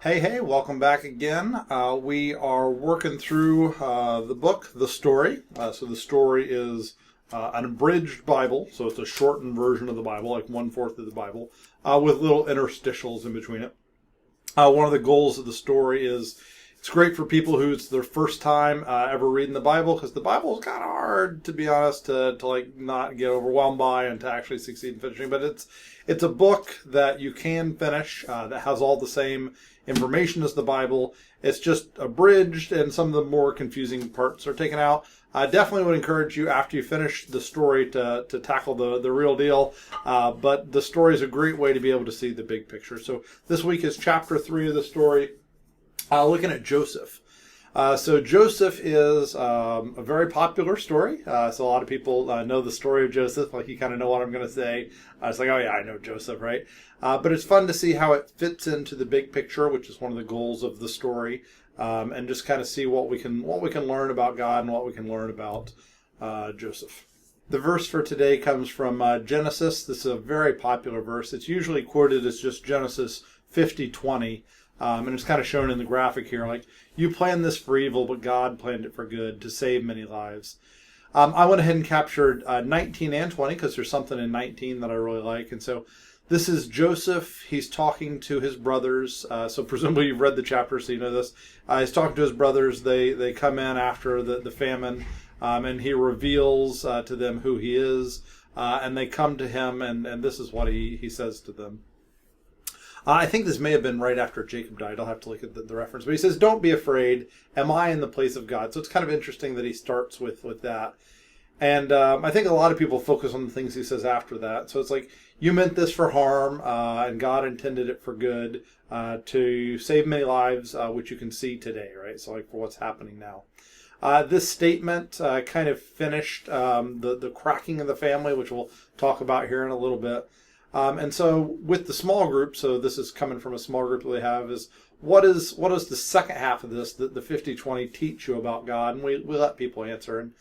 Hey, welcome back again. We are working through the book, The Story. So the story is an abridged Bible, so it's a shortened version of the Bible, like one-fourth of the Bible, with little interstitials in between it. One of the goals of the story is it's great for people who it's their first time ever reading the Bible, because the Bible is kind of hard, to be honest, to like not get overwhelmed by and to actually succeed in finishing. But it's a book that you can finish that has all the same information as the Bible. It's just abridged, and some of the more confusing parts are taken out. I definitely would encourage you after you finish the story to tackle the real deal. But the story is a great way to be able to see the big picture. So this week is chapter 3 of the story, looking at Joseph. So Joseph is a very popular story. So a lot of people know the story of Joseph. Like, you kind of know what I'm going to say. It's like, oh yeah, I know Joseph, right? But it's fun to see how it fits into the big picture, which is one of the goals of the story, and just kind of see what we can learn about God and what we can learn about Joseph. The verse for today comes from Genesis. This is a very popular verse. It's usually quoted as just Genesis 50:20. And it's kind of shown in the graphic here, like, you planned this for evil, but God planned it for good, to save many lives. I went ahead and captured 19 and 20, because there's something in 19 that I really like. And so this is Joseph. He's talking to his brothers. So presumably you've read the chapter, so you know this. He's talking to his brothers. They come in after the famine, and he reveals to them who he is. And they come to him, and this is what he says to them. I think this may have been right after Jacob died. I'll have to look at the reference. But he says, "Don't be afraid. Am I in the place of God?" So it's kind of interesting that he starts with that. And I think a lot of people focus on the things he says after that. So it's like, you meant this for harm, and God intended it for good, to save many lives, which you can see today, right? So like for what's happening now. This statement kind of finished the cracking of the family, which we'll talk about here in a little bit. And so with the small group, so this is coming from a small group that they have, is what is the second half of this, the 50-20, teach you about God? And we let people answer. And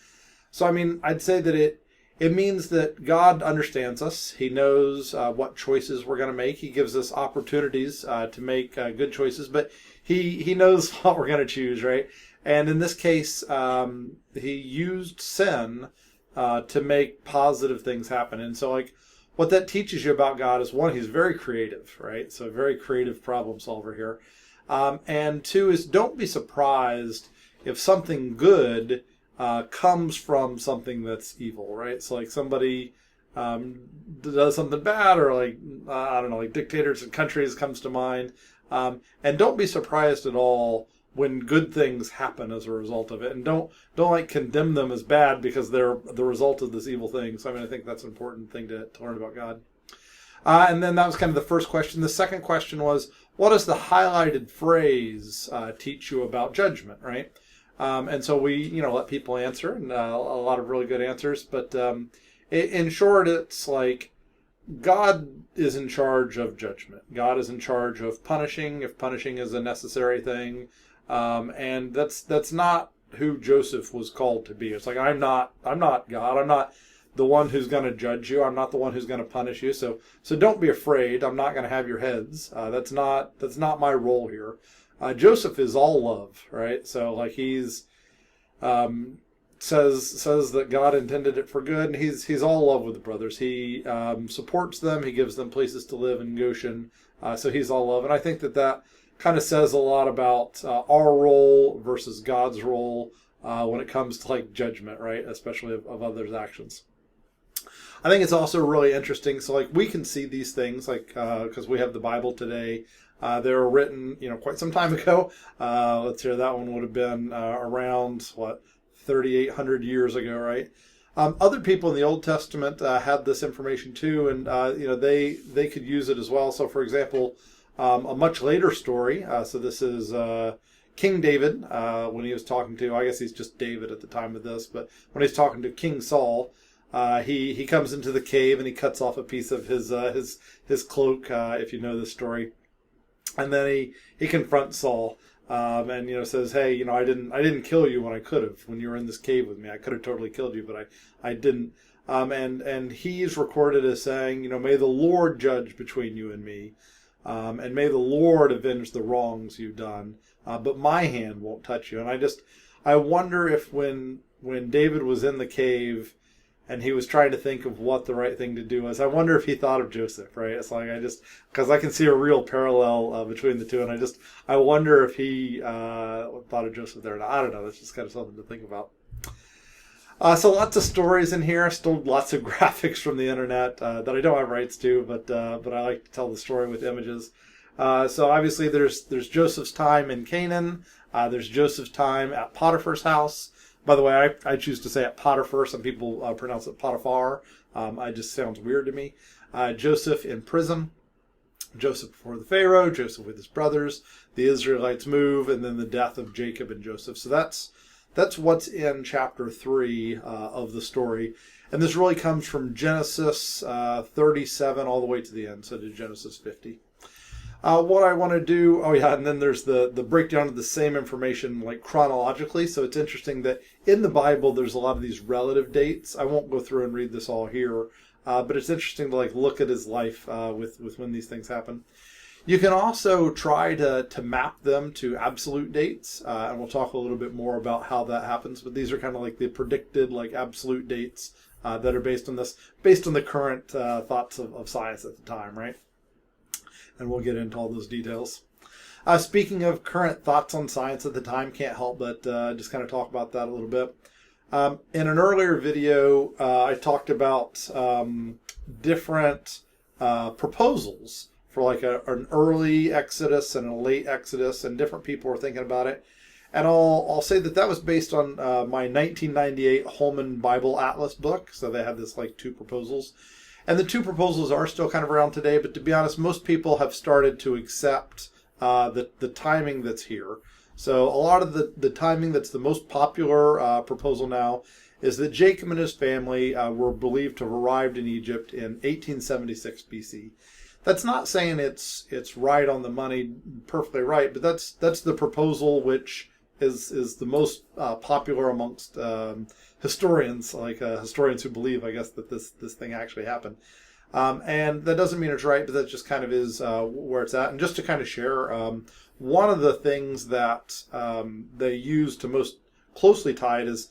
so, I mean, I'd say that it means that God understands us. He knows what choices we're going to make. He gives us opportunities to make good choices, but he knows what we're going to choose, right? And in this case, he used sin to make positive things happen. And so, like, what that teaches you about God is, one, he's very creative, right? So a very creative problem solver here. And two is, don't be surprised if something good comes from something that's evil, right? So like somebody does something bad, or like, I don't know, like dictators and countries comes to mind. And don't be surprised at all when good things happen as a result of it, and don't like condemn them as bad because they're the result of this evil thing. So I mean, I think that's an important thing to learn about God. And then that was kind of the first question. The second question was, what does the highlighted phrase teach you about judgment, right? And so we let people answer, and a lot of really good answers. But in short, it's like, God is in charge of judgment. God is in charge of punishing, if punishing is a necessary thing. And that's not who Joseph was called to be. It's like, I'm not God. I'm not the one who's going to judge you. I'm not the one who's going to punish you. So don't be afraid. I'm not going to have your heads. That's not my role here. Joseph is all love, right? So like he's says that God intended it for good, and he's all love with the brothers. He supports them. He gives them places to live in Goshen. So he's all love, and I think that kind of says a lot about our role versus God's role when it comes to like judgment, right? Especially of others' actions. I think it's also really interesting. So like we can see these things, like because we have the Bible today. They were written, quite some time ago. Let's hear, that one would have been around 3,800 years ago, right? Other people in the Old Testament had this information too, and they could use it as well. So, for example, a much later story. So this is King David when he was talking to, I guess he's just David at the time of this, but when he's talking to King Saul, he comes into the cave and he cuts off a piece of his cloak, if you know this story, and then he confronts Saul. And says, "Hey, I didn't kill you when I could have. When you were in this cave with me, I could have totally killed you, but I didn't." And he's recorded as saying, "May the Lord judge between you and me." and may the Lord avenge the wrongs you've done, but my hand won't touch you. And I wonder if when David was in the cave and he was trying to think of what the right thing to do was, I wonder if he thought of Joseph, right? It's like, because I can see a real parallel between the two, and I wonder if he thought of Joseph there. I don't know. That's just kind of something to think about. So lots of stories in here, still lots of graphics from the internet that I don't have rights to, but I like to tell the story with images. So obviously there's Joseph's time in Canaan. There's Joseph's time at Potiphar's house. By the way, I choose to say at Potiphar. Some people pronounce it Potiphar. It just sounds weird to me. Joseph in prison. Joseph before the Pharaoh. Joseph with his brothers. The Israelites move, and then the death of Jacob and Joseph. So that's what's in chapter 3 of the story. And this really comes from Genesis 37 all the way to the end, so to Genesis 50. What I want to do, and then there's the breakdown of the same information like chronologically. So it's interesting that in the Bible there's a lot of these relative dates. I won't go through and read this all here, but it's interesting to look at his life with when these things happen. You can also try to map them to absolute dates, and we'll talk a little bit more about how that happens. But these are kind of like the predicted absolute dates that are based on the current thoughts of science at the time, right? And we'll get into all those details. Speaking of current thoughts on science at the time, can't help but just kind of talk about that a little bit. In an earlier video, I talked about different proposals for an early Exodus and a late Exodus, and different people were thinking about it. And I'll say that was based on my 1998 Holman Bible Atlas book. So they had this 2 proposals. And the 2 proposals are still kind of around today, but to be honest, most people have started to accept the timing that's here. So a lot of the timing that's the most popular proposal now is that Jacob and his family were believed to have arrived in Egypt in 1876 BC. That's not saying it's right on the money, perfectly right, but that's the proposal which is the most popular amongst historians, historians who believe, I guess, that this thing actually happened. And that doesn't mean it's right, but that just kind of is where it's at. And just to kind of share, one of the things that they use to most closely tie it is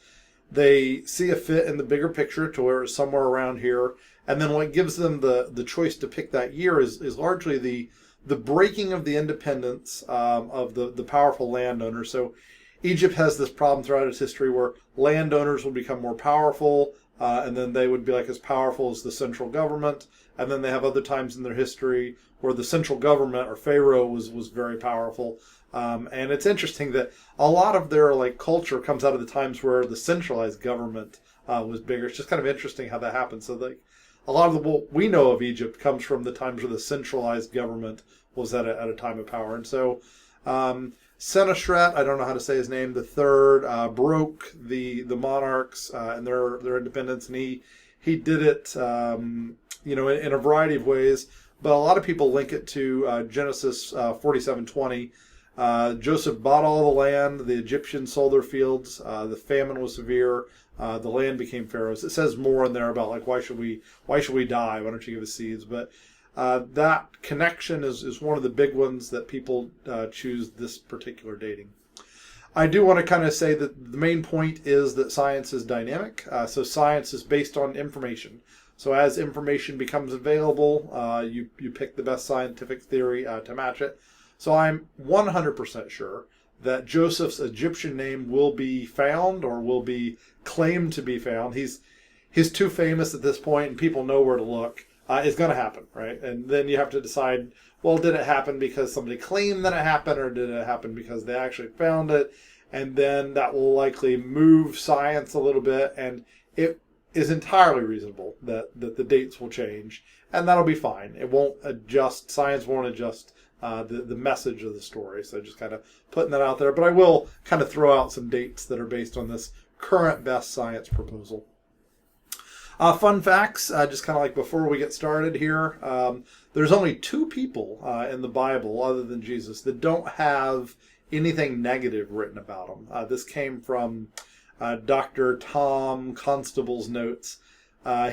they see a fit in the bigger picture to where it's somewhere around here. And then what gives them the choice to pick that year is largely the breaking of the independence of the powerful landowners. So Egypt has this problem throughout its history where landowners will become more powerful, and then they would be as powerful as the central government. And then they have other times in their history where the central government or Pharaoh was very powerful. And it's interesting that a lot of their culture comes out of the times where the centralized government was bigger. It's just kind of interesting how that happens. So a lot of what we know of Egypt comes from the times where the centralized government was at a time of power. And so Senusret, I don't know how to say his name, the third, broke the monarchs and their independence, and he did it in a variety of ways. But a lot of people link it to Genesis 47:20. Joseph bought all the land. The Egyptians sold their fields. The famine was severe. The land became Pharaoh's. It says more in there about why should we die? Why don't you give us seeds? But that connection is one of the big ones that people choose this particular dating. I do want to kind of say that the main point is that science is dynamic. So science is based on information. So as information becomes available, you pick the best scientific theory to match it. So I'm 100% sure that Joseph's Egyptian name will be found, or will be claimed to be found. He's too famous at this point, and people know where to look. It's going to happen, right? And then you have to decide, well, did it happen because somebody claimed that it happened, or did it happen because they actually found it? And then that will likely move science a little bit, and it is entirely reasonable that the dates will change, and that'll be fine. It won't adjust, science won't adjust the message of the story. So just kind of putting that out there. But I will kind of throw out some dates that are based on this current best science proposal. Fun facts, just kind of before we get started here, there's only 2 people in the Bible, other than Jesus, that don't have anything negative written about them. This came from Dr. Tom Constable's notes.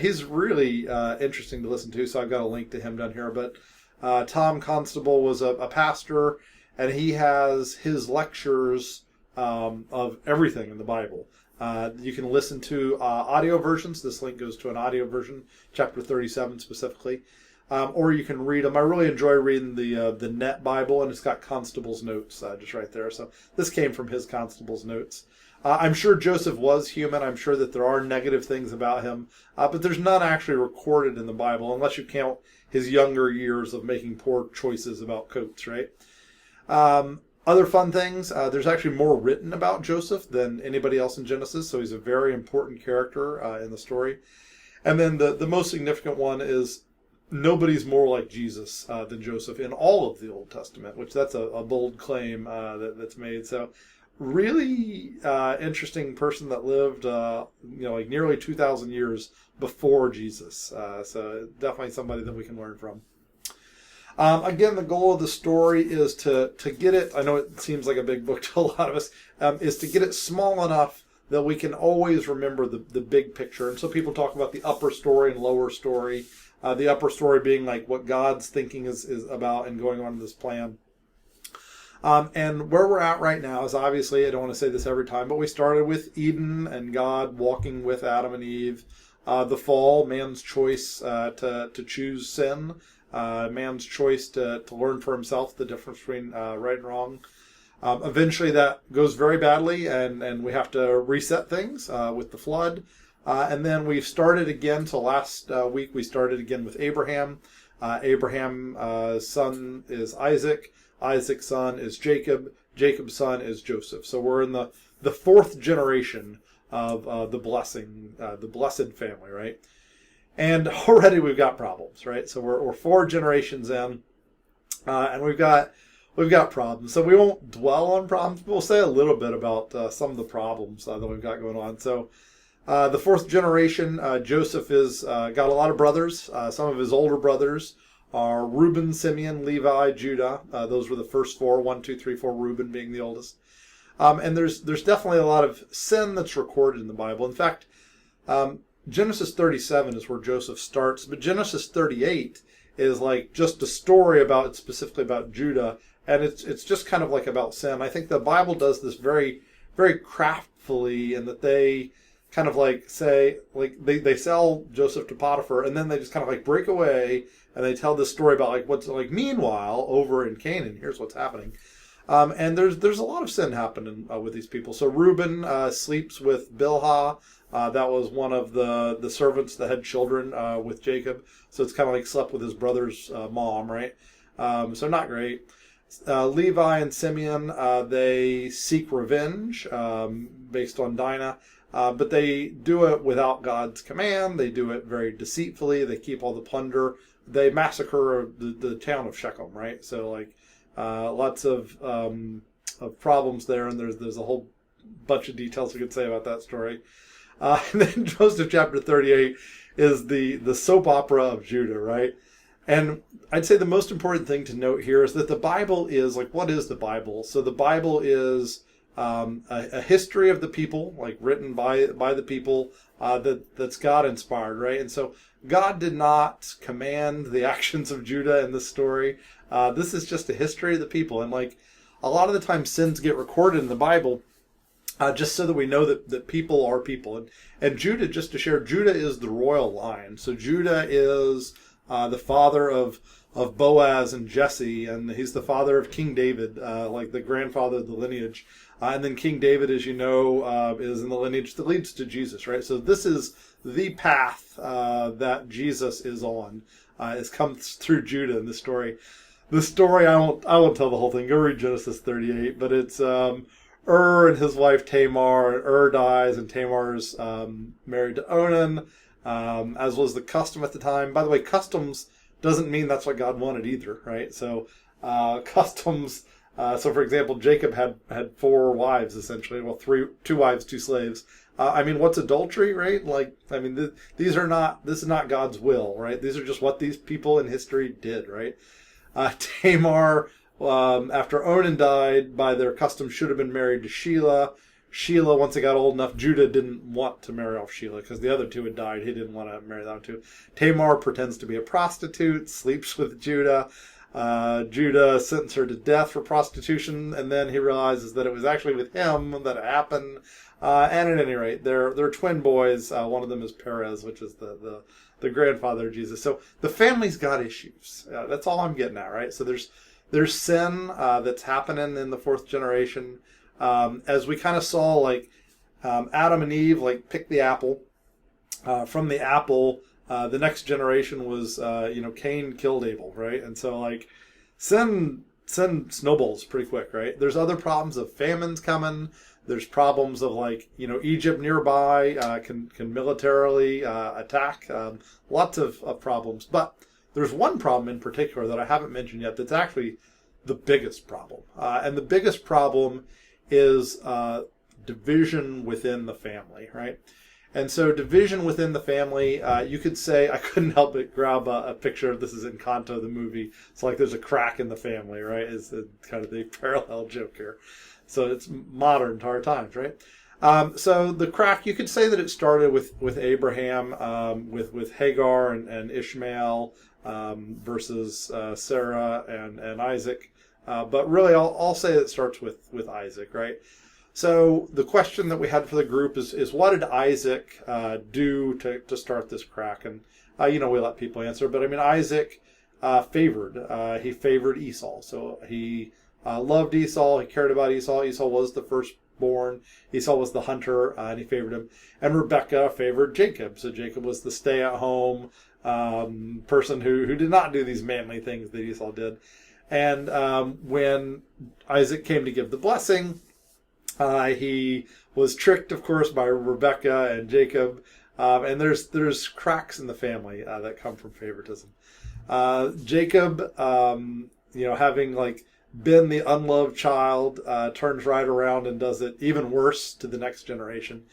He's really interesting to listen to, so I've got a link to him down here. But Tom Constable was a pastor, and he has his lectures of everything in the Bible. You can listen to audio versions. This link goes to an audio version, chapter 37 specifically. Or you can read them. I really enjoy reading the Net Bible, and it's got Constable's notes just right there. So this came from his Constable's notes. I'm sure Joseph was human. I'm sure that there are negative things about him, but there's none actually recorded in the Bible, unless you count his younger years of making poor choices about coats, right? Other fun things, there's actually more written about Joseph than anybody else in Genesis, so he's a very important character in the story. And then the most significant one is nobody's more like Jesus than Joseph in all of the Old Testament, which that's a bold claim that's made. So really interesting person that lived like nearly 2,000 years before Jesus. So definitely somebody that we can learn from. Again, the goal of the story is to get it, I know it seems like a big book to a lot of us, is to get it small enough that we can always remember the big picture. And so people talk about the upper story and lower story. The upper story being like what God's thinking is about and going on in this plan. And where we're at right now is obviously, I don't want to say this every time, but we started with Eden and God walking with Adam and Eve. The fall, man's choice to choose sin. Man's choice to learn for himself the difference between right and wrong. Eventually that goes very badly, and we have to reset things with the flood. And then we've started again, so last week we started again with Abraham. Abraham's son is Isaac. Isaac's son is Jacob. Jacob's son is Joseph. So we're in the fourth generation of the blessed family, right? And already we've got problems, right? So we're 4 generations in, and we've got problems. So we won't dwell on problems, but we'll say a little bit about some of the problems that we've got going on. So the 4th generation, Joseph is got a lot of brothers. Some of his older brothers are Reuben, Simeon, Levi, Judah. Those were the first 4, 1, 2, 3, 4, Reuben being the oldest. And there's definitely a lot of sin that's recorded in the Bible. In fact, Genesis 37 is where Joseph starts, but Genesis 38 is like just a story specifically about Judah, and it's just kind of like about sin. I think the Bible does this very, very craftfully, in that they kind of like say, like they sell Joseph to Potiphar, and then they just kind of like break away, and they tell this story about like what's like meanwhile over in Canaan, here's what's happening. And there's a lot of sin happening with these people. So Reuben sleeps with Bilhah. That was one of the servants that had children with Jacob. So it's kind of like slept with his brother's mom, right? So not great. Levi and Simeon, they seek revenge based on Dinah. But they do it without God's command. They do it very deceitfully. They keep all the plunder. They massacre the town of Shechem, right? So like lots of problems there, and there's a whole bunch of details we could say about that story. And then Joseph chapter 38 is the soap opera of Judah, right? And I'd say the most important thing to note here is that the Bible is, like, what is the Bible? So the Bible is a history of the people, like written by the people that's God inspired, right? And so God did not command the actions of Judah in this story. This is just a history of the people. And like a lot of the time sins get recorded in the Bible just so that we know that people are people. And Judah, just to share, Judah is the royal line. So Judah is the father of Boaz and Jesse, and he's the father of King David, like the grandfather of the lineage. And then King David, as you know, is in the lineage that leads to Jesus, right? So this is the path that Jesus is on. It comes through Judah in the story. The story, I won't tell the whole thing. Go read Genesis 38, but it's and his wife Tamar, and dies, and Tamar's married to Onan, as was the custom at the time. By the way, customs doesn't mean that's what God wanted either, right? So customs. So, for example, Jacob had 4 wives essentially. Well, 2 wives, 2 slaves. I mean, what's adultery, right? Like, I mean, this is not God's will, right? These are just what these people in history did, right? Tamar, after Onan died, by their custom, should have been married to Shelah. Sheila, once it got old enough, Judah didn't want to marry off Sheila because the other two had died. He didn't want to marry them too. Tamar pretends to be a prostitute, sleeps with Judah. Judah sentenced her to death for prostitution, and then he realizes that it was actually with him that it happened. And at any rate, they're twin boys. One of them is Perez, which is the grandfather of Jesus. So the family's got issues. That's all I'm getting at, right? So there's sin that's happening in the fourth generation. As we kind of saw, like Adam and Eve, like pick the apple. From the apple, the next generation was, Cain killed Abel, right? And so like sin snowballs pretty quick, right? There's other problems of famines coming. There's problems of like, Egypt nearby can militarily attack. Lots of problems. But there's one problem in particular that I haven't mentioned yet that's actually the biggest problem. And the biggest problem is division within the family, right? And so division within the family, you could say, I couldn't help but grab a picture. This is in Encanto, the movie. It's like there's a crack in the family, right? Is kind of the parallel joke here. So it's modern to our times, right? So the crack, you could say that it started with Abraham, with Hagar and Ishmael versus Sarah and Isaac. But really, I'll say it starts with Isaac, right? So the question that we had for the group is what did Isaac do to start this crack? And, we let people answer. But, Isaac he favored Esau. So he loved Esau. He cared about Esau. Esau was the firstborn. Esau was the hunter, and he favored him. And Rebekah favored Jacob. So Jacob was the stay-at-home person who did not do these manly things that Esau did. And when Isaac came to give the blessing, he was tricked, of course, by Rebekah and Jacob. And there's cracks in the family that come from favoritism. Jacob, having like been the unloved child, turns right around and does it even worse to the next generation.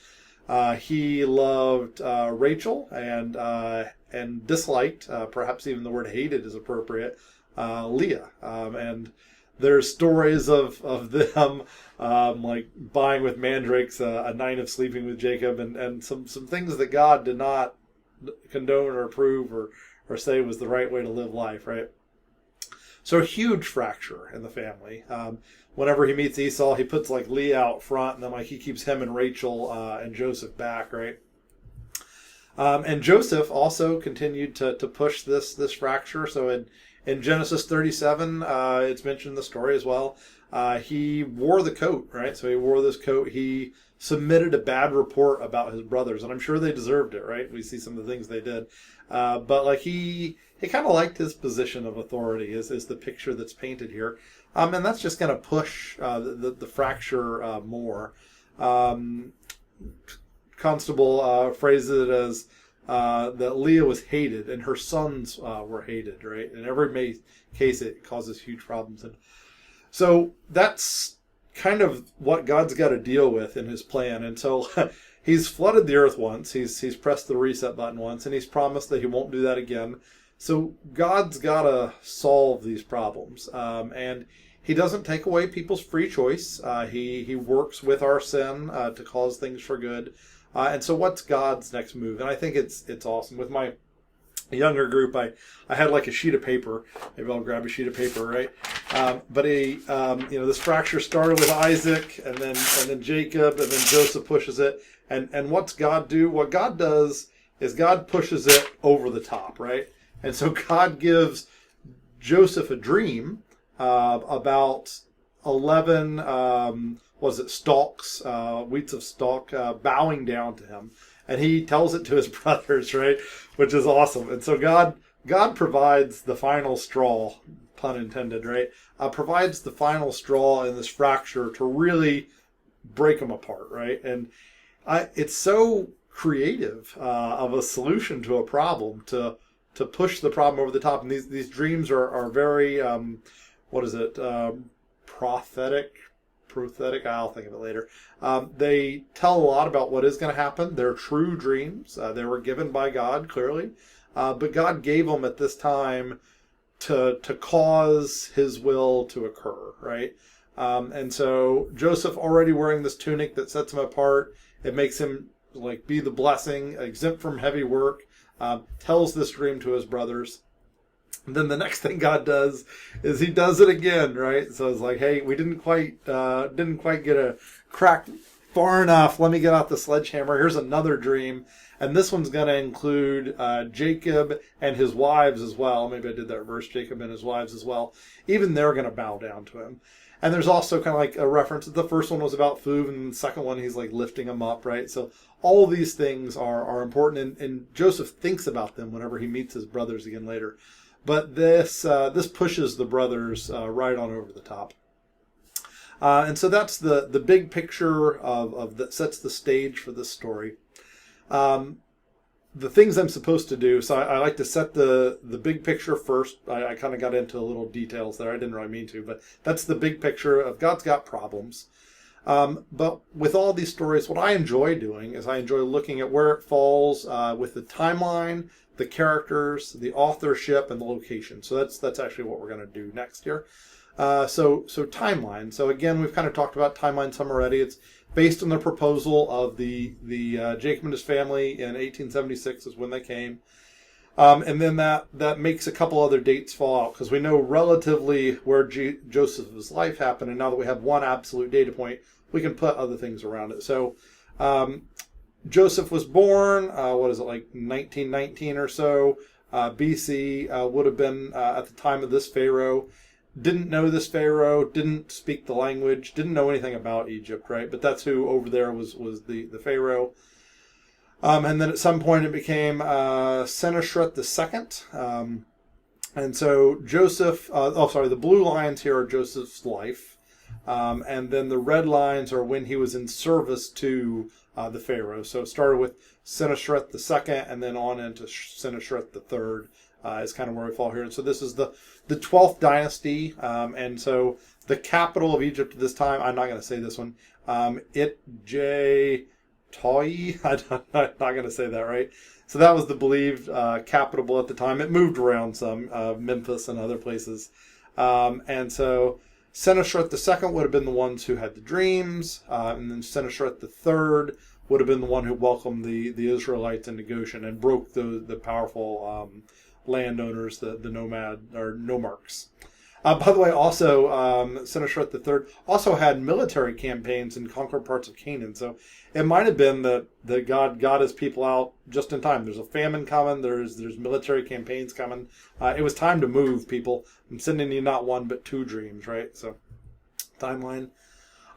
He loved Rachel and disliked, perhaps even the word hated is appropriate, Leah. And there's stories of them like buying with mandrakes a night of sleeping with Jacob and some things that God did not condone or approve or say was the right way to live life, right? So a huge fracture in the family. Whenever he meets Esau, he puts like Leah out front, and then like he keeps him and Rachel and Joseph back, right? And Joseph also continued to push this fracture. So in Genesis 37, it's mentioned in the story as well. He wore the coat, right? So he wore this coat. He submitted a bad report about his brothers, and I'm sure they deserved it, right? We see some of the things they did. But like he kind of liked his position of authority is the picture that's painted here. And that's just going to push the fracture more. Constable phrases it as that Leah was hated and her sons were hated, right? In every case, it causes huge problems. And so that's kind of what God's got to deal with in his plan. And so he's flooded the earth once. He's pressed the reset button once, and he's promised that he won't do that again. So God's got to solve these problems. And he doesn't take away people's free choice. He works with our sin to cause things for good. And so what's God's next move? And I think it's awesome. With my younger group, I had like a sheet of paper. Maybe I'll grab a sheet of paper, right? But this fracture started with Isaac and then Jacob, and then Joseph pushes it. And what's God do? What God does is God pushes it over the top, right? And so God gives Joseph a dream about 11 stalks, wheats of stalk, bowing down to him. And he tells it to his brothers, right? Which is awesome. And so God provides the final straw, pun intended, right? Provides the final straw in this fracture to really break them apart, right? And it's so creative of a solution to a problem to push the problem over the top. And these dreams are very, prophetic. I'll think of it later. They tell a lot about what is going to happen. They're true dreams. They were given by God, clearly. But God gave them at this time to cause his will to occur, right? And so Joseph, already wearing this tunic that sets him apart, it makes him like be the blessing, exempt from heavy work, tells this dream to his brothers. And then the next thing God does is he does it again, right? So it's like, hey, we didn't quite get a crack far enough. Let me get out the sledgehammer. Here's another dream. And this one's going to include Jacob and his wives as well. Maybe I did that reverse, Jacob and his wives as well. Even they're going to bow down to him. And there's also kind of like a reference. The first one was about food, and the second one he's like lifting them up, right? So all of these things are important, and Joseph thinks about them whenever he meets his brothers again later. But this pushes the brothers right on over the top. And so that's the big picture of that sets the stage for this story. The things I'm supposed to do, so I like to set the big picture first. I kind of got into little details there. I didn't really mean to, but that's the big picture of God's got problems. But with all these stories, what I enjoy doing is I enjoy looking at where it falls with the timeline, the characters, the authorship, and the location. So that's actually what we're going to do next year. So timeline. So again, we've kind of talked about timeline some already. It's based on the proposal of the Jacob and his family in 1876 is when they came. And then that makes a couple other dates fall out because we know relatively where Joseph's life happened. And now that we have one absolute data point, we can put other things around it. So Joseph was born, 1919 or so, BC, would have been at the time of this Pharaoh. Didn't know this Pharaoh, didn't speak the language, didn't know anything about Egypt, right? But that's who over there was the Pharaoh. And then at some point it became Sennacherib II. And so Joseph, the blue lines here are Joseph's life. And then the red lines are when he was in service to the Pharaoh. So it started with Sennacherib II and then on into Sennacherib III. Is kind of where we fall here. And so this is the 12th dynasty. And so the capital of Egypt at this time, I'm not going to say this one, Itj Toi. I'm not going to say that right. So that was the believed capital at the time. It moved around some, Memphis and other places. And so Sennacherib II would have been the ones who had the dreams. And then Sennacherib III would have been the one who welcomed the Israelites into Goshen and broke the powerful landowners, the nomad or nomarchs. By the way, also Sennacherib III also had military campaigns and conquered parts of Canaan. So it might have been that God got his people out just in time. There's a famine coming. There's military campaigns coming. It was time to move, people. I'm sending you not one but two dreams, right? So timeline.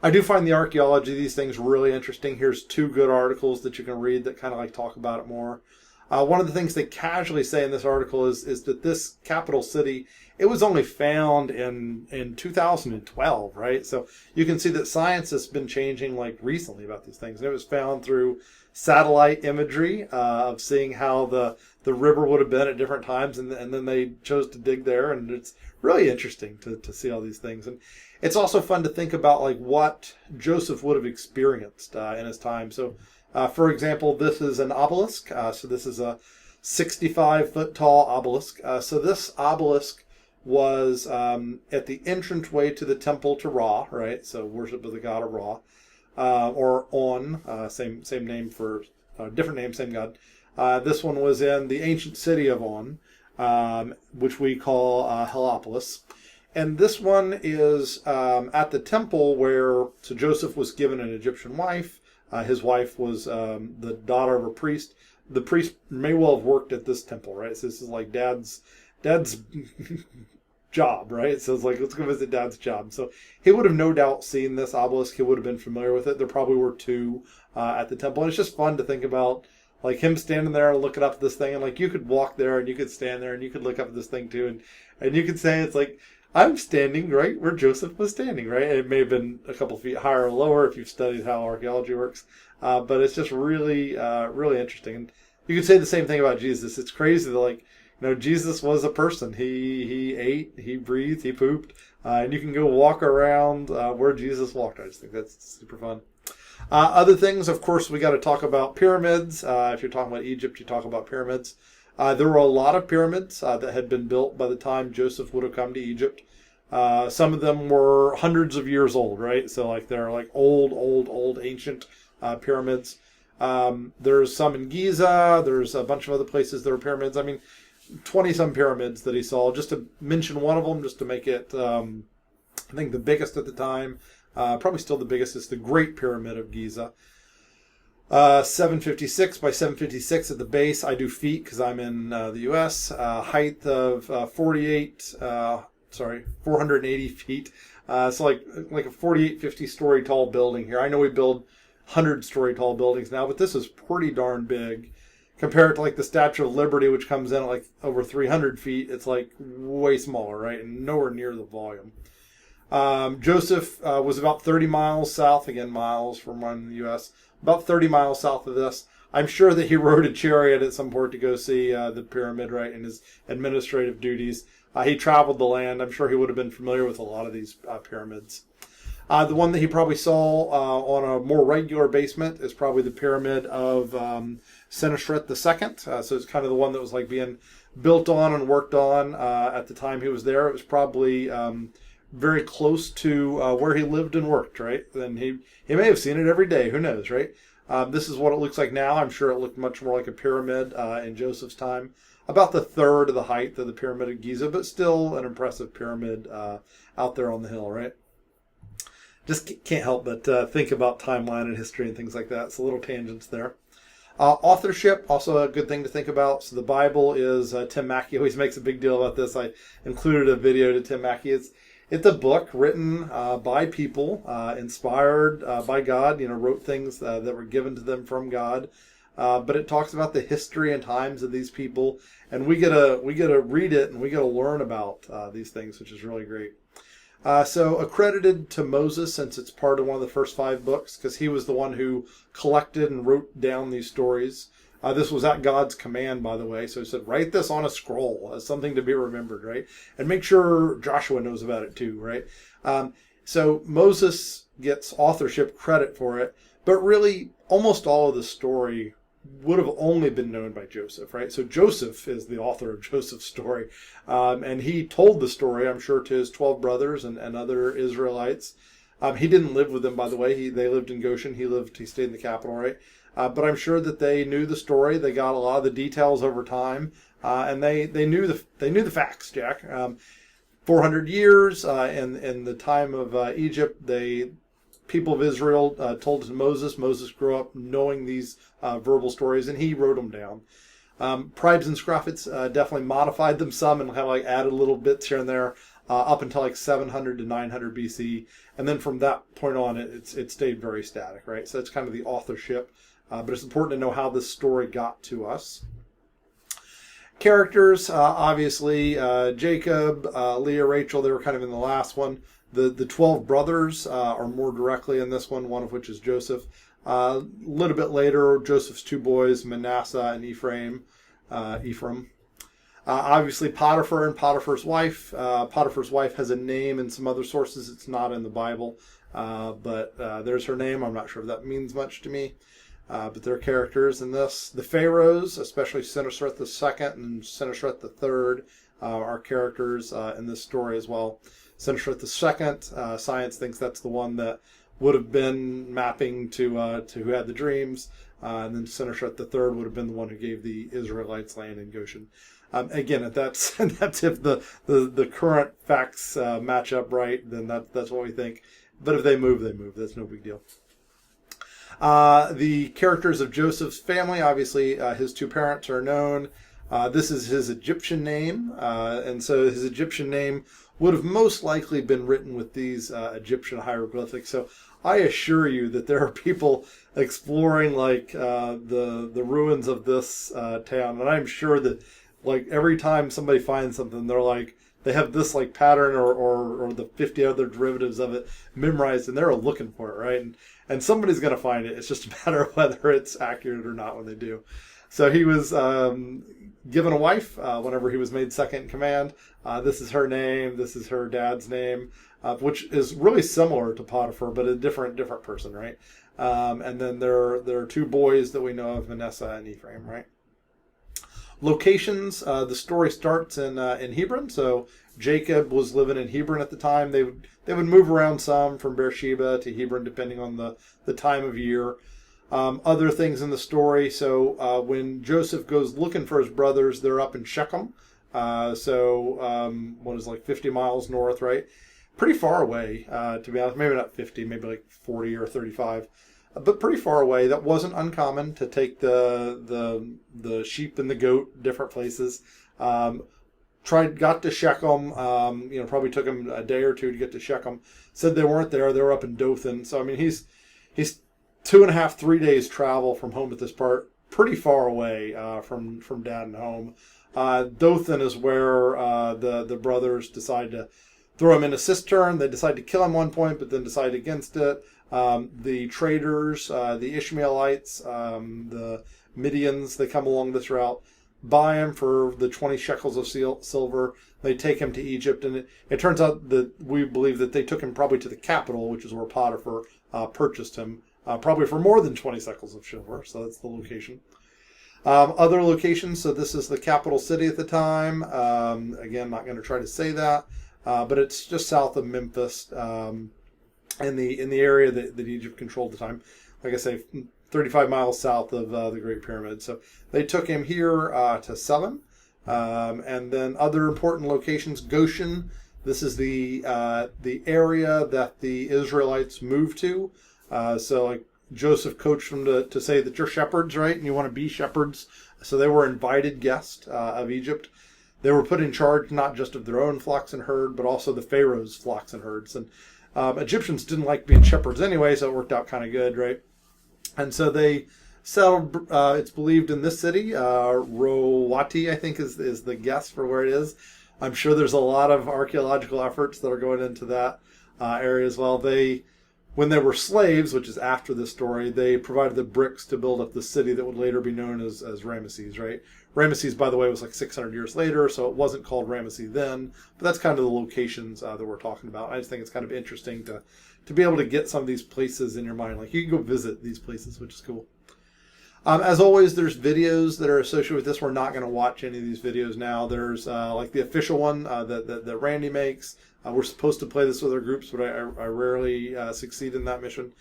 I do find the archaeology of these things really interesting. Here's two good articles that you can read that kind of like talk about it more. One of the things they casually say in this article is that this capital city, it was only found in 2012, right? So you can see that science has been changing like recently about these things. And it was found through satellite imagery of seeing how the river would have been at different times. And then they chose to dig there. And it's really interesting to see all these things. And it's also fun to think about like what Joseph would have experienced in his time. So for example, this is an obelisk. So this is a 65-foot tall obelisk. So this obelisk was at the entranceway to the temple to Ra, right? So worship of the god of Ra, or On, same name for different name, same god. This one was in the ancient city of On, which we call Heliopolis. And this one is at the temple where so Joseph was given an Egyptian wife. His wife was the daughter of a priest. The priest may well have worked at this temple, right? So this is like dad's job, right? So it's like, let's go visit dad's job. So he would have no doubt seen this obelisk. He would have been familiar with it. There probably were two at the temple. And it's just fun to think about like him standing there and looking up at this thing. And like you could walk there and you could stand there and you could look up at this thing too. And you could say it's like, I'm standing right where Joseph was standing, right? It may have been a couple feet higher or lower if you've studied how archaeology works. But it's just really, really interesting. And you could say the same thing about Jesus. It's crazy that, like, you know, Jesus was a person. He ate, he breathed, he pooped. And you can go walk around where Jesus walked. I just think that's super fun. Other things, of course, we got to talk about pyramids. If you're talking about Egypt, you talk about pyramids. There were a lot of pyramids that had been built by the time Joseph would have come to Egypt. Some of them were hundreds of years old, right? So like they're like old ancient pyramids. There's some in Giza. There's a bunch of other places that are pyramids. I mean, 20 some pyramids that he saw. Just to mention one of them, just to make it, I think the biggest at the time, probably still the biggest, is the Great Pyramid of Giza. 756 by 756 at the base. I do feet because I'm in the U.S. Height of 480 feet. So like a 48, 50 story tall building here. I know we build 100-story tall buildings now, but this is pretty darn big. Compared to like the Statue of Liberty, which comes in at like over 300 feet, it's like way smaller, right? And nowhere near the volume. Joseph was about 30 miles south, again, miles from one in the U.S., about 30 miles south of this. I'm sure that he rode a chariot at some point to go see the pyramid, right, in his administrative duties. He traveled the land. I'm sure he would have been familiar with a lot of these pyramids. The one that he probably saw on a more regular basement is probably the pyramid of Senusret II. So it's kind of the one that was like being built on and worked on at the time he was there. It was probably very close to where he lived and worked, right? And he may have seen it every day. Who knows, right? This is what it looks like now. I'm sure it looked much more like a pyramid in Joseph's time. About the third of the height of the Pyramid of Giza, but still an impressive pyramid out there on the hill, right? Just can't help but think about timeline and history and things like that. So little tangents there. Authorship, also a good thing to think about. So the Bible is, Tim Mackie always makes a big deal about this. I included a video to Tim Mackie. It's a book written by people, inspired by God, wrote things that were given to them from God. But it talks about the history and times of these people. And we get to read it and we get to learn about these things, which is really great. So accredited to Moses, since it's part of one of the first 5 books, because he was the one who collected and wrote down these stories. This was at God's command, by the way. So he said, write this on a scroll as something to be remembered, right? And make sure Joshua knows about it too, right? So Moses gets authorship credit for it, but really almost all of the story would have only been known by Joseph, right? So Joseph is the author of Joseph's story. And he told the story, I'm sure, to his 12 brothers and other Israelites. He didn't live with them, by the way. They lived in Goshen. He stayed in the capital, right? But I'm sure that they knew the story. They got a lot of the details over time. And they knew the facts, Jack. 400 years in the time of Egypt, people of Israel told to Moses. Moses grew up knowing these verbal stories, and he wrote them down. Tribes and Scroffits definitely modified them some and kind of like added little bits here and there up until like 700 to 900 BC. And then from that point on, it stayed very static, right? So it's kind of the authorship. But it's important to know how this story got to us. Characters, obviously, Jacob, Leah, Rachel, they were kind of in the last one. The 12 brothers are more directly in this one of which is Joseph. A little bit later, Joseph's 2 boys, Manasseh and Ephraim. Obviously, Potiphar and Potiphar's wife. Potiphar's wife has a name in some other sources. It's not in the Bible, but there's her name. I'm not sure if that means much to me. But they're characters in this. The pharaohs, especially Senusret II and Senusret III, are characters in this story as well. Senusret II, science thinks that's the one that would have been mapping to who had the dreams, and then Senusret III would have been the one who gave the Israelites land in Goshen. Again, that's if the current facts match up right, then that's what we think. But if they move, they move. That's no big deal. The characters of Joseph's family, obviously, his 2 parents are known. This is his Egyptian name, and so his Egyptian name would have most likely been written with these Egyptian hieroglyphics. So I assure you that there are people exploring like the ruins of this town, and I'm sure that like every time somebody finds something, they're like, they have this like pattern or the 50 other derivatives of it memorized, and they're looking for it, right? And somebody's going to find it. It's just a matter of whether it's accurate or not when they do. So he was given a wife whenever he was made second in command. This is her name. This is her dad's name, which is really similar to Potiphar, but a different person, right? And then there are 2 boys that we know of, Manasseh and Ephraim, right? Locations, the story starts in Hebron. So Jacob was living in Hebron at the time. They would move around some from Beersheba to Hebron depending on the time of year. Other things in the story. So when Joseph goes looking for his brothers, they're up in Shechem. What is like 50 miles north, right? Pretty far away, to be honest. Maybe not 50, maybe like 40 or 35. But pretty far away. That wasn't uncommon to take the sheep and the goat different places. Got to Shechem. Probably took him a day or two to get to Shechem. Said they weren't there. They were up in Dothan. So I mean, he's 2.5, 3 days travel from home at this part. Pretty far away from dad and home. Dothan is where the brothers decide to throw him in a cistern. They decide to kill him one point, but then decide against it. The traders, the Ishmaelites, the Midians, they come along this route, buy him for the 20 shekels of silver. They take him to Egypt, and it turns out that we believe that they took him probably to the capital, which is where Potiphar purchased him, probably for more than 20 shekels of silver. So that's the location. Other locations, so this is the capital city at the time. Again, not going to try to say that, but it's just south of Memphis, in the area that Egypt controlled at the time. Like I say, 35 miles south of the Great Pyramid. So they took him here to sell him. And then other important locations, Goshen. This is the area that the Israelites moved to. So like Joseph coached them to say that you're shepherds, right? And you want to be shepherds. So they were invited guests of Egypt. They were put in charge not just of their own flocks and herd, but also the Pharaoh's flocks and herds. And Egyptians didn't like being shepherds anyway, so it worked out kind of good, right? And so they settled, it's believed, in this city. Rowati, I think, is the guess for where it is. I'm sure there's a lot of archaeological efforts that are going into that area as well. When they were slaves, which is after this story, they provided the bricks to build up the city that would later be known as Ramesses, right? Ramesses, by the way, was like 600 years later, so it wasn't called Ramesses then. But that's kind of the locations that we're talking about. I just think it's kind of interesting to be able to get some of these places in your mind. Like, you can go visit these places, which is cool. As always, there's videos that are associated with this. We're not going to watch any of these videos now. There's like the official one that Randy makes. We're supposed to play this with our groups, but I rarely succeed in that mission.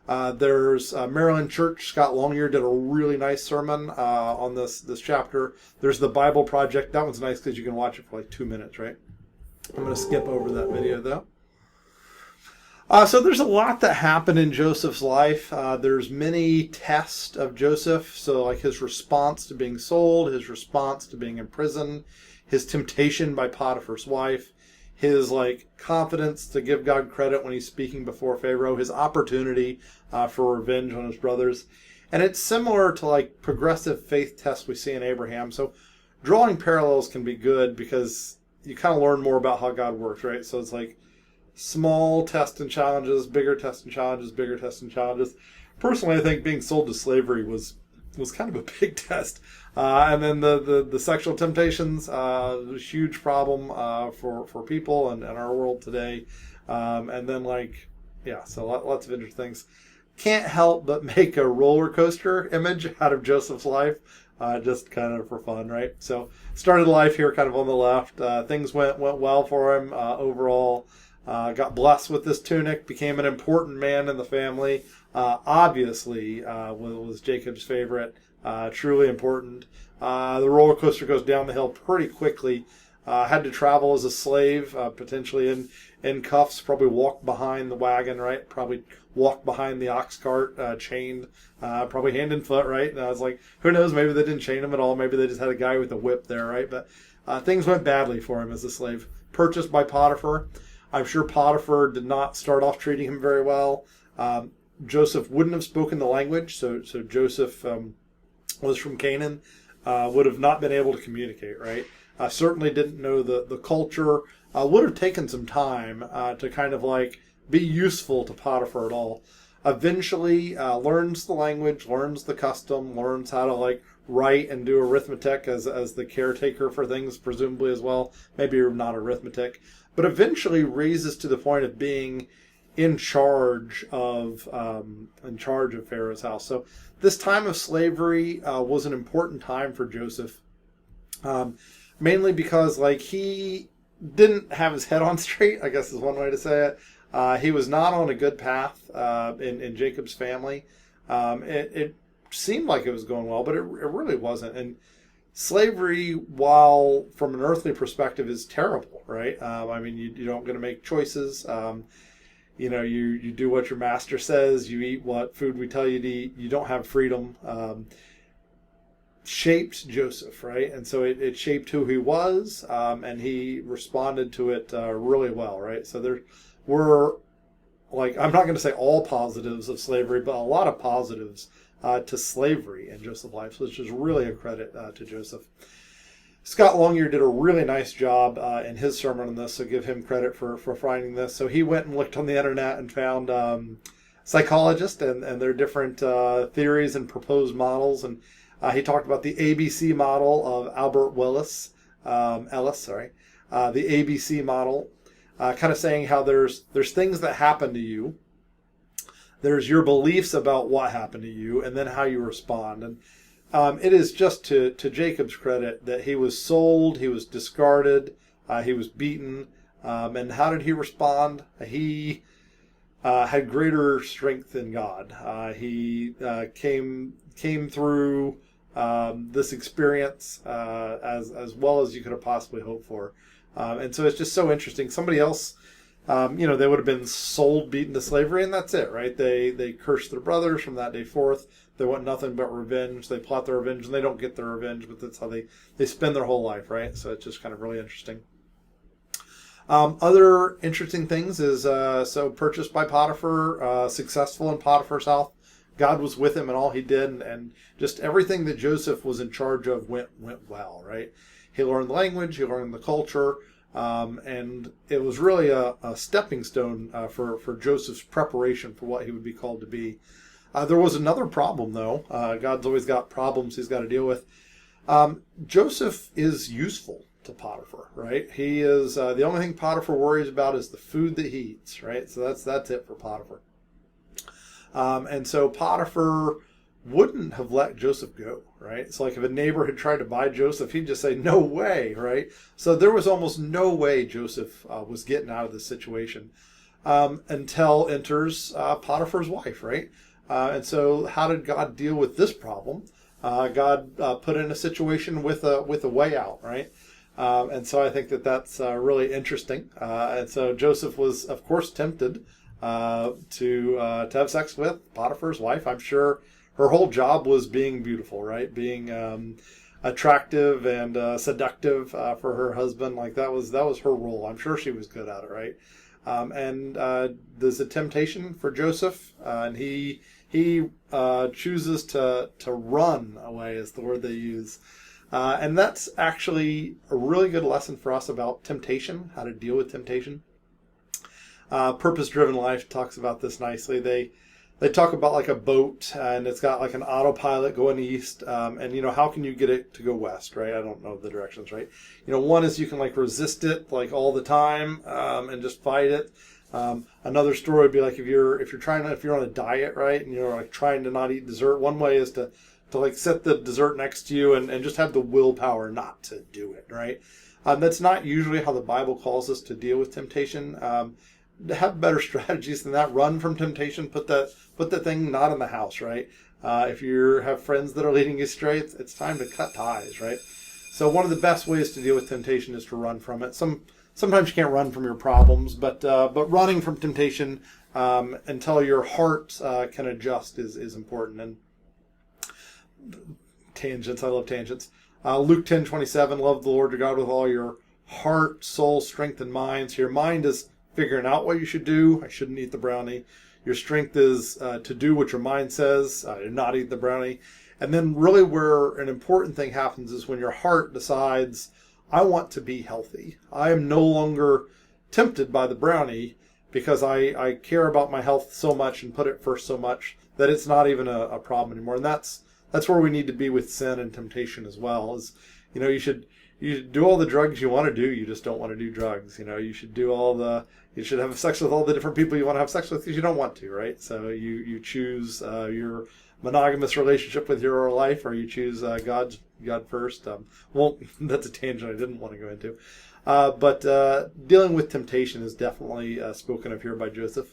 There's Maryland Church. Scott Longyear did a really nice sermon on this chapter. There's the Bible Project. That one's nice because you can watch it for like 2 minutes, right? I'm going to skip over that video, though. So there's a lot that happened in Joseph's life. There's many tests of Joseph. So like his response to being sold, his response to being in prison, his temptation by Potiphar's wife, his like confidence to give God credit when he's speaking before Pharaoh, his opportunity for revenge on his brothers. And it's similar to like progressive faith tests we see in Abraham. So drawing parallels can be good because you kind of learn more about how God works, right? So it's like small tests and challenges, bigger tests and challenges, bigger tests and challenges. Personally, I think being sold to slavery was kind of a big test. And then the sexual temptations, was a huge problem for people and our world today. And then so lots of interesting things. Can't help but make a roller coaster image out of Joseph's life, just kind of for fun, right? So started life here kind of on the left. Things went well for him overall. Got blessed with this tunic, became an important man in the family. Obviously, was Jacob's favorite. Truly important. The roller coaster goes down the hill pretty quickly. Had to travel as a slave, potentially in cuffs, probably walk behind the wagon, right? Probably walk behind the ox cart, chained, probably hand and foot, right? And I was like, who knows? Maybe they didn't chain him at all. Maybe they just had a guy with a whip there, right? But things went badly for him as a slave. Purchased by Potiphar. I'm sure Potiphar did not start off treating him very well. Joseph wouldn't have spoken the language, so Joseph was from Canaan, would have not been able to communicate, right? Certainly didn't know the culture, would have taken some time to kind of like be useful to Potiphar at all. Eventually learns the language, learns the custom, learns how to like write and do arithmetic as the caretaker for things, presumably as well. Maybe not arithmetic, but eventually raises to the point of being in charge of Pharaoh's house. So this time of slavery was an important time for Joseph. Um, Mainly because like he didn't have his head on straight, I guess is one way to say it. He was not on a good path in Jacob's family. It seemed like it was going well, but it really wasn't. And slavery, while from an earthly perspective, is terrible, right? I mean, you don't get to make choices. You do what your master says. You eat what food we tell you to eat. You don't have freedom. Shaped Joseph, right? And so it shaped who he was, and he responded to it really well, right? So there were, like, I'm not going to say all positives of slavery, but a lot of positives to slavery in Joseph's life, which is really a credit to Joseph. Scott Longyear did a really nice job in his sermon on this, so give him credit for finding this. So he went and looked on the internet and found psychologists and their different theories and proposed models, and he talked about the ABC model of Albert Ellis, the ABC model, kind of saying how there's things that happen to you. There's your beliefs about what happened to you, and then how you respond. And it is just to Jacob's credit that he was sold, he was discarded, he was beaten. And how did he respond? He had greater strength than God. He came through this experience as well as you could have possibly hoped for. And so it's just so interesting. Somebody else, they would have been sold, beaten to slavery, and that's it, right? They cursed their brothers from that day forth. They want nothing but revenge. They plot their revenge, and they don't get their revenge, but that's how they spend their whole life, right? So it's just kind of really interesting. Other interesting things is, so purchased by Potiphar, successful in Potiphar's house. God was with him in all he did, and just everything that Joseph was in charge of went well, right? He learned the language, he learned the culture, and it was really a stepping stone for Joseph's preparation for what he would be called to be. There was another problem, though. God's always got problems he's got to deal with. Joseph is useful to Potiphar, right? He is the only thing Potiphar worries about is the food that he eats, right? So that's it for Potiphar. And so Potiphar wouldn't have let Joseph go, right? It's like if a neighbor had tried to buy Joseph, he'd just say, no way, right? So there was almost no way Joseph was getting out of this situation until enters Potiphar's wife, right? And so how did God deal with this problem? God put in a situation with a way out, right? And so I think that's really interesting. And so Joseph was, of course, tempted to have sex with Potiphar's wife. I'm sure her whole job was being beautiful, right? Being attractive and seductive for her husband. Like that was her role. I'm sure she was good at it, right? And there's a temptation for Joseph, and he chooses to run away, is the word they use. And that's actually a really good lesson for us about temptation, how to deal with temptation. Purpose-Driven Life talks about this nicely. They talk about like a boat, and it's got like an autopilot going east, and how can you get it to go west, right? I don't know the directions, right? One is you can like resist it like all the time, and just fight it. Another story would be like if you're on a diet, right, and you're like trying to not eat dessert. One way is to like set the dessert next to you and just have the willpower not to do it, right? That's not usually how the Bible calls us to deal with temptation. To have better strategies than that. Run from temptation. Put that thing not in the house, right? If you have friends that are leading you astray, it's time to cut ties, right? So one of the best ways to deal with temptation is to run from it. Sometimes you can't run from your problems, but running from temptation until your heart can adjust is important. And tangents, I love tangents. Luke 10:27, love the Lord your God with all your heart, soul, strength, and mind. So your mind is figuring out what you should do. I shouldn't eat the brownie. Your strength is to do what your mind says. Not eat the brownie. And then really where an important thing happens is when your heart decides, I want to be healthy. I am no longer tempted by the brownie because I care about my health so much and put it first so much that it's not even a problem anymore. And that's where we need to be with sin and temptation as well. Is you should do all the drugs you want to do. You just don't want to do drugs. You should have sex with all the different people you want to have sex with because you don't want to, right? So you choose your monogamous relationship with your life, or you choose God's God first. Well, that's a tangent I didn't want to go into. But dealing with temptation is definitely spoken of here by Joseph.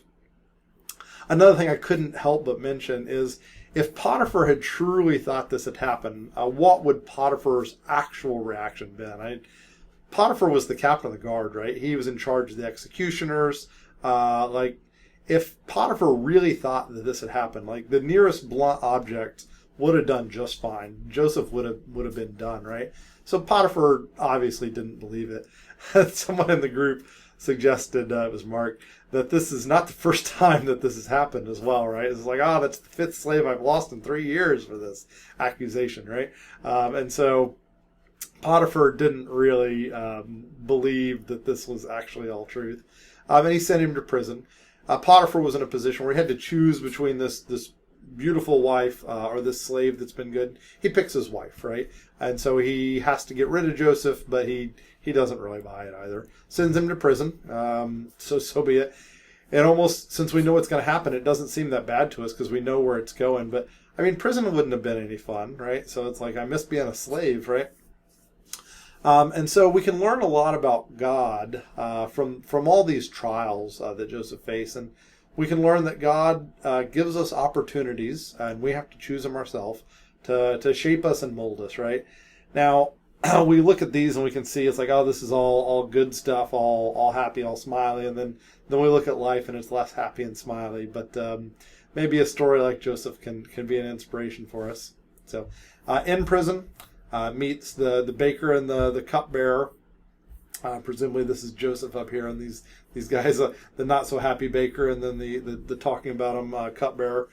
Another thing I couldn't help but mention is if Potiphar had truly thought this had happened, what would Potiphar's actual reaction been? Potiphar was the captain of the guard, right? He was in charge of the executioners. If Potiphar really thought that this had happened, like the nearest blunt object would have done just fine. Joseph would have been done, right? So Potiphar obviously didn't believe it. Someone in the group suggested, it was Mark, that this is not the first time that this has happened as well, right? It's like, that's the fifth slave I've lost in 3 years for this accusation, right? And so Potiphar didn't really believe that this was actually all truth. And he sent him to prison. Potiphar was in a position where he had to choose between this beautiful wife or this slave that's been good. He picks his wife, right? And so he has to get rid of Joseph, but he doesn't really buy it either. Sends him to prison. So be it. And almost, since we know what's going to happen, it doesn't seem that bad to us because we know where it's going. But, I mean, prison wouldn't have been any fun, right? So it's like, I miss being a slave, right? And so we can learn a lot about God from all these trials that Joseph faced. And we can learn that God gives us opportunities, and we have to choose them ourselves, to shape us and mold us, right? Now, we look at these and we can see it's like, this is all good stuff, all happy, all smiley. And then we look at life and it's less happy and smiley. But maybe a story like Joseph can be an inspiration for us. So in prison, meets the baker and the cupbearer. Presumably this is Joseph up here, and these guys, the not so happy baker, and then the talking about him cupbearer,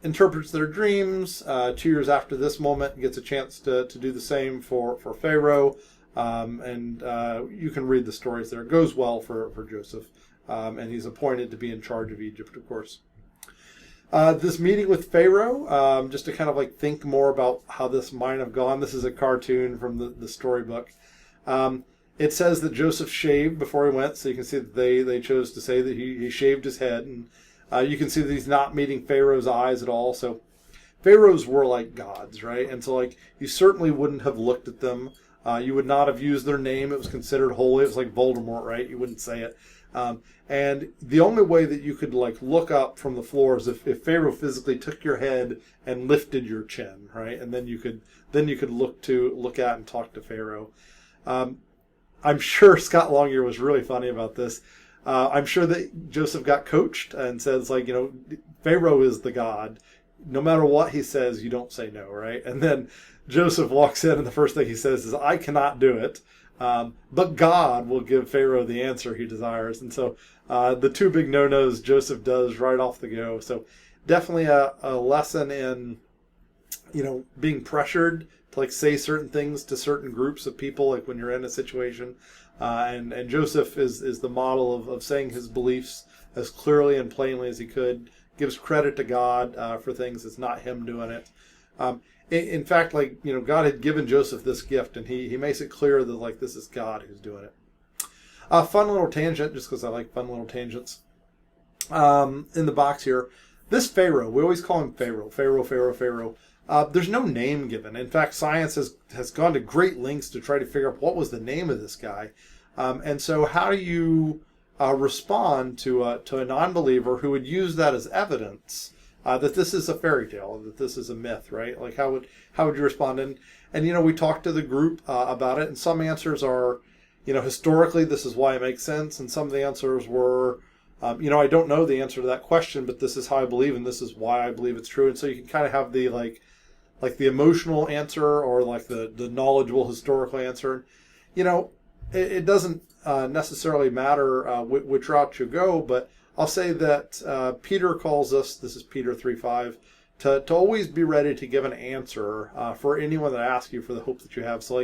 interprets their dreams. 2 years after this moment, gets a chance to do the same for Pharaoh, and you can read the stories there. It goes well for Joseph, and he's appointed to be in charge of Egypt, of course. This meeting with Pharaoh, just to kind of like think more about how this might have gone. This is a cartoon from the storybook. It says that Joseph shaved before he went, so you can see that they chose to say that he shaved his head. And you can see that he's not meeting Pharaoh's eyes at all. So Pharaohs were like gods, right? And so like you certainly wouldn't have looked at them. You would not have used their name. It was considered holy. It was like Voldemort, right? You wouldn't say it. And the only way that you could like look up from the floor is if Pharaoh physically took your head and lifted your chin, right? And then you could look at and talk to Pharaoh. I'm sure Scott Longyear was really funny about this. I'm sure that Joseph got coached and says like, Pharaoh is the god. No matter what he says, you don't say no, right? And then Joseph walks in and the first thing he says is, I cannot do it. But God will give Pharaoh the answer he desires. And so the two big no-nos Joseph does right off the go. So definitely a lesson in, being pressured to like say certain things to certain groups of people, like when you're in a situation. And Joseph is the model of saying his beliefs as clearly and plainly as he could, gives credit to God for things. It's not him doing it. In fact, God had given Joseph this gift, and he makes it clear that like this is God who's doing it. Fun little tangent, just because I like fun little tangents. In the box here, this Pharaoh, we always call him Pharaoh. There's no name given. In fact, science has gone to great lengths to try to figure out what was the name of this guy. And so how do you respond to a non-believer who would use that as evidence that this is a fairy tale, that this is a myth, right? Like how would you respond? And we talked to the group about it, and some answers are, historically this is why it makes sense, and some of the answers were, I don't know the answer to that question, but this is how I believe, and this is why I believe it's true. And so you can kind of have the like the emotional answer or like the knowledgeable historical answer. It doesn't necessarily matter which route you go, but I'll say that Peter calls us, this is Peter 3:5, to always be ready to give an answer for anyone that asks you for the hope that you have. So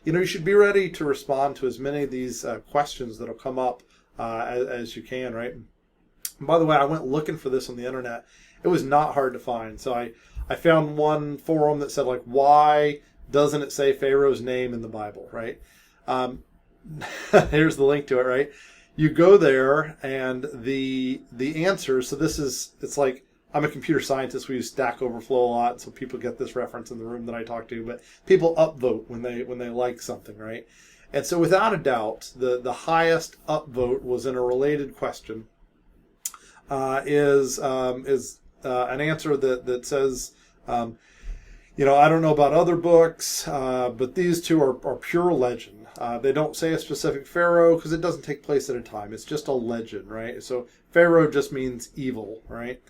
you should be ready to respond to as many of these questions that'll come up as you can, right? And by the way, I went looking for this on the internet. It was not hard to find. So I found one forum that said why doesn't it say Pharaoh's name in the Bible, right? Here's the link to it, right? You go there and the answer, so it's like I'm a computer scientist. We use Stack Overflow a lot, so people get this reference in the room that I talk to. But people upvote when they like something, right? And so, without a doubt, the highest upvote was in a related question. Is an answer that says, I don't know about other books, but these two are pure legend. They don't say a specific pharaoh because it doesn't take place at a time. It's just a legend, right? So pharaoh just means evil, right?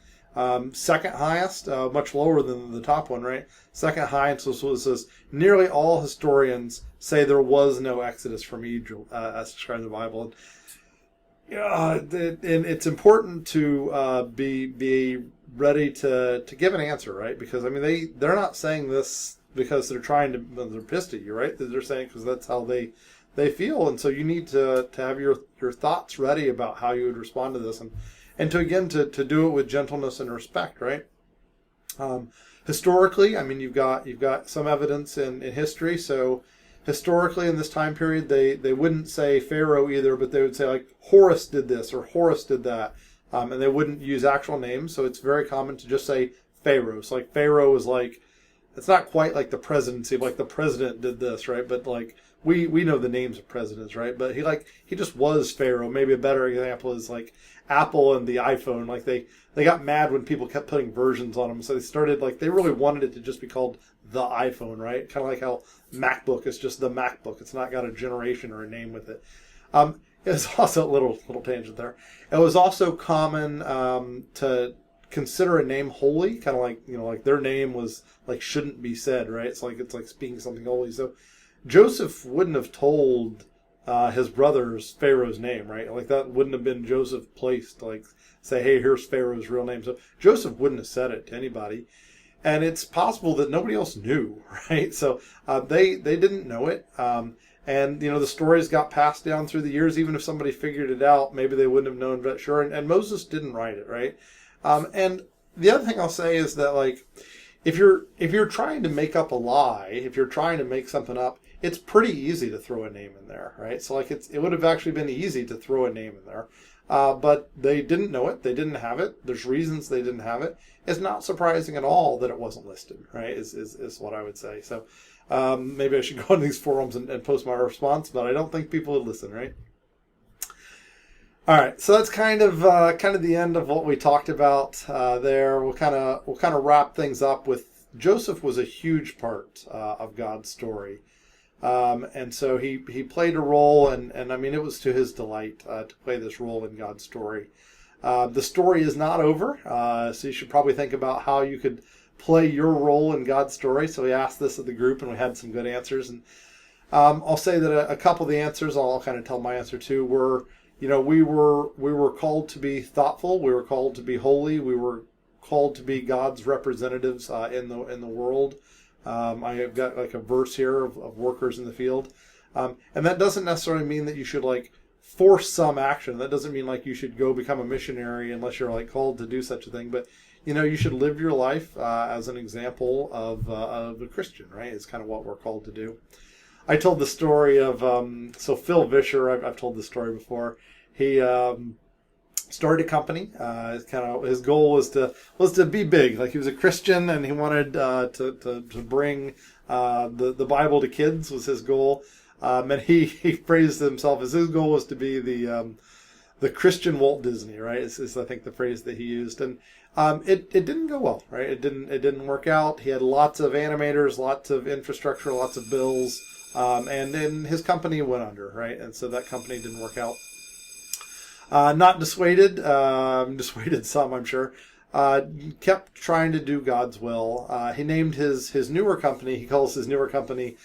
Second highest, much lower than the top one, right? Second highest was this: nearly all historians say there was no Exodus from Egypt as described in the Bible. And it's important to be ready to give an answer, right? Because they're not saying this because they're pissed at you, right? They're saying because that's how they feel, and so you need to have your thoughts ready about how you would respond to this, and to do it with gentleness and respect, right? Historically, you've got some evidence in history. So historically, in this time period, they wouldn't say Pharaoh either, but they would say like Horus did this or Horus did that, and they wouldn't use actual names. So it's very common to just say Pharaoh. So like Pharaoh is like, it's not quite like the presidency, like the president did this, right? But like we know the names of presidents, right? But he just was Pharaoh. Maybe a better example is like Apple and the iPhone. Like they got mad when people kept putting versions on them, so they started they really wanted it to just be called the iPhone, right? Kind of like how MacBook is just the MacBook. It's not got a generation or a name with it. It was also a little tangent there. It was also common to consider a name holy, kind of like their name was shouldn't be said, right? It's like speaking something holy. So Joseph wouldn't have told his brothers Pharaoh's name, right? Like that wouldn't have been Joseph placed to say, hey, here's Pharaoh's real name. So Joseph wouldn't have said it to anybody. And it's possible that nobody else knew, right? So they didn't know it. And the stories got passed down through the years. Even if somebody figured it out, maybe they wouldn't have known, but sure. And Moses didn't write it, right? And the other thing I'll say is that if you're trying to make up a lie, if you're trying to make something up, it's pretty easy to throw a name in there, right? So it would have actually been easy to throw a name in there. But they didn't know it. They didn't have it. There's reasons they didn't have it. It's not surprising at all that it wasn't listed, right? Is what I would say. So maybe I should go on these forums and post my response, but I don't think people would listen, right? All right, so that's kind of the end of what we talked about there. We'll kind of wrap things up with Joseph was a huge part of God's story. And so he played a role, and it was to his delight to play this role in God's story. The story is not over, so you should probably think about how you could play your role in God's story. So we asked this of the group, and we had some good answers. And I'll say that a couple of the answers, I'll kind of tell my answer too, were, we were called to be thoughtful, we were called to be holy, we were called to be God's representatives in the world. I have got a verse here of workers in the field. And that doesn't necessarily mean that you should force some action. That doesn't mean you should go become a missionary unless you're called to do such a thing. But, you should live your life as an example of a Christian, right? It's kind of what we're called to do. I told the story of, so Phil Vischer, I've told this story before. He started a company. His goal was to be big. He was a Christian and he wanted to bring the Bible to kids was his goal. And he phrased himself as his goal was to be the Christian Walt Disney, right? Is I think the phrase that he used. And it didn't go well, right? It didn't work out. He had lots of animators, lots of infrastructure, lots of bills, and then his company went under, right? And so that company didn't work out. Not dissuaded, dissuaded some, I'm sure. Kept trying to do God's will. He named his newer company, he calls his newer company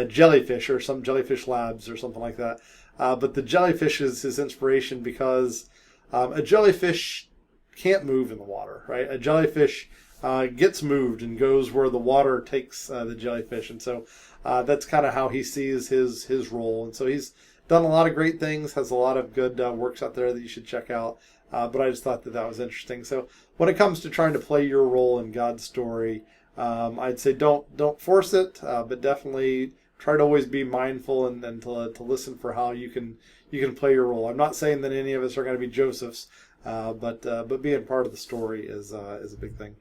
Jellyfish, or some Jellyfish Labs or something like that. But the jellyfish is his inspiration because a jellyfish can't move in the water, right? A jellyfish gets moved and goes where the water takes the jellyfish. And so that's kind of how he sees his role. And so he's done a lot of great things, has a lot of good works out there that you should check out. But I just thought that was interesting. So when it comes to trying to play your role in God's story, I'd say don't force it, but definitely try to always be mindful and to listen for how you can play your role. I'm not saying that any of us are going to be Josephs, But being part of the story is a big thing.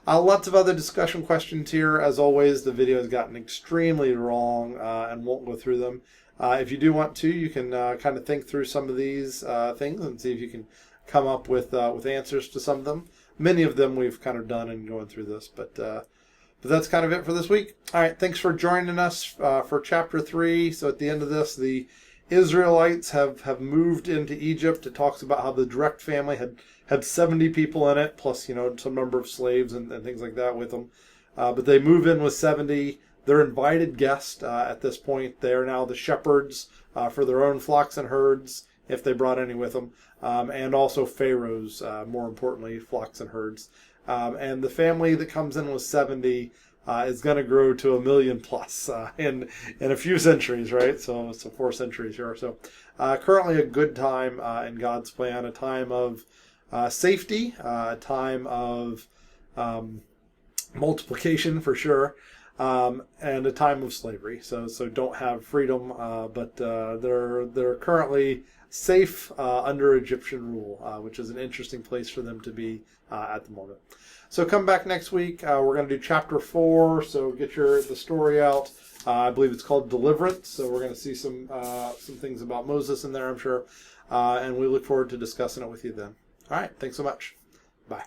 Lots of other discussion questions here. As always, the video has gotten extremely long and won't go through them. If you do want to, you can kind of think through some of these things and see if you can come up with answers to some of them. Many of them we've kind of done in going through this, but that's kind of it for this week. All right, thanks for joining us for Chapter 3. So at the end of this, the Israelites have moved into Egypt. It talks about how the direct family had 70 people in it, plus some number of slaves and things like that with them. But they move in with 70. They're invited guests at this point. They are now the shepherds for their own flocks and herds, if they brought any with them, and also Pharaoh's, more importantly, flocks and herds. And the family that comes in with 70 is going to grow to 1 million plus in a few centuries, right? So 4 centuries here. So currently a good time in God's plan, a time of safety, a time of multiplication for sure, and a time of slavery. So don't have freedom, but they're currently safe under Egyptian rule, which is an interesting place for them to be at the moment. So come back next week. We're going to do Chapter 4. So get the story out. I believe it's called Deliverance. So we're going to see some things about Moses in there, I'm sure. And we look forward to discussing it with you then. All right. Thanks so much. Bye.